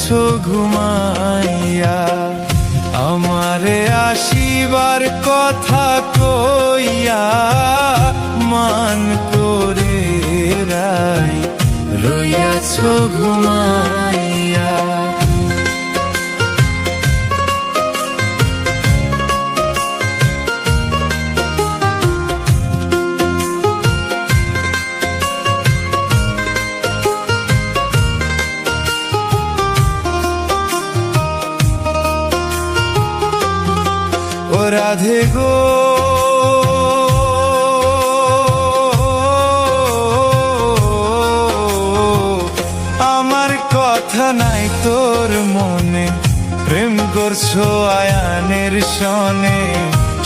রইয়াছো ঘুমাইয়া। আমারে আসিবার কথা কইয়া মান করে রাই রইয়াছো ঘুমাইয়া। ও রাধে গো আমার কথা নাই তোর মনে, প্রেম করছো আয়ানের সনে,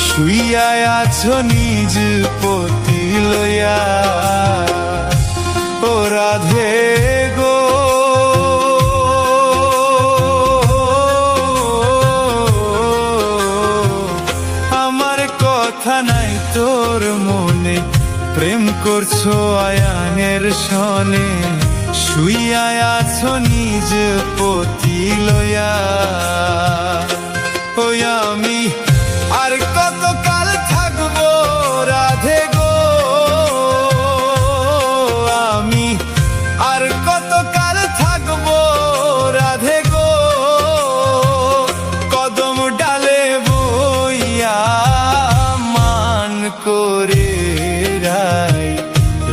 শুইয়া আছো নিজ পতি লইয়া। ও রাধে গো কথা নাই তোর মনে, প্রেম করছো আয়ানের সনে, শুইয়া আছো নিজ পতি লইয়া। ওই আমি আর কত কাল থাকবো রাধে গো, আমি আর কত কাল থাকবো রাধে গো, কদম ডালে বইয়া করে রাই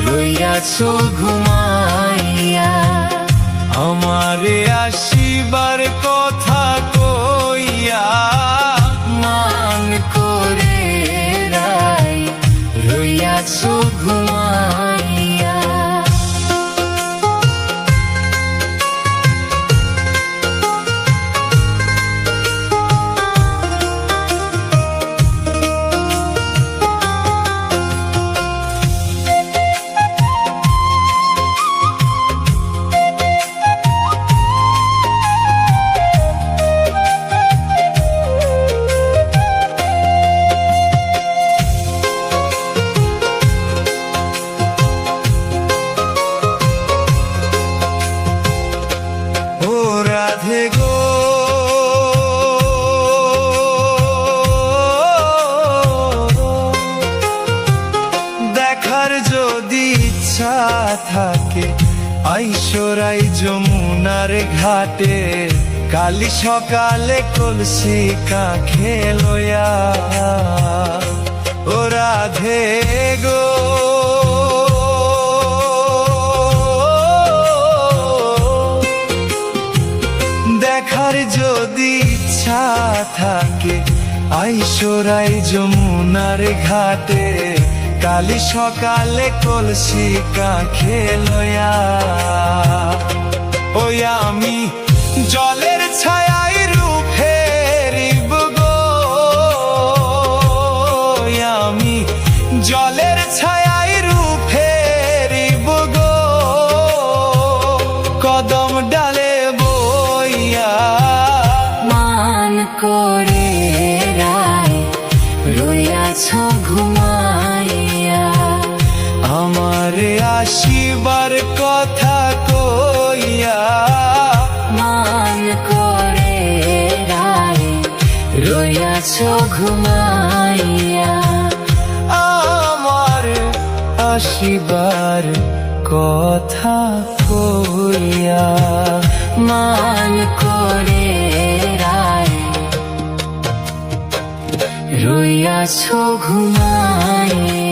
রইয়াছো ঘুমাইয়া। আমারে আসিবার কথা কইয়া মান করে রাই রইয়াছো ঘুমাইয়া। রাধে গো দেখার যদি ইচ্ছা থাকে আইসরাই যমুনার ঘাটে, কালি সকালে কলসি কাঁখে লইয়া। ও রাধে গো দেখার যদি ইচ্ছা থাকে আইসরাই যমুনার ঘাটে, কালি সকালে কলসি কাঁখে লইয়া। ওই আমি জলের ছায়ায় রূপ হেরিব গো, আমি জলের ছায়ায় রূপ হেরিব গো, কদম ডালে বইয়া মান করে রাই রইয়াছো ঘুমাইয়া। আমারে আসিবার কথা কইয়া মান করে রাই রইয়াছো ঘুমাইয়া। আমার আসিবার কথা কইয়া মান করে রাই রইয়াছো ঘুমাইয়া।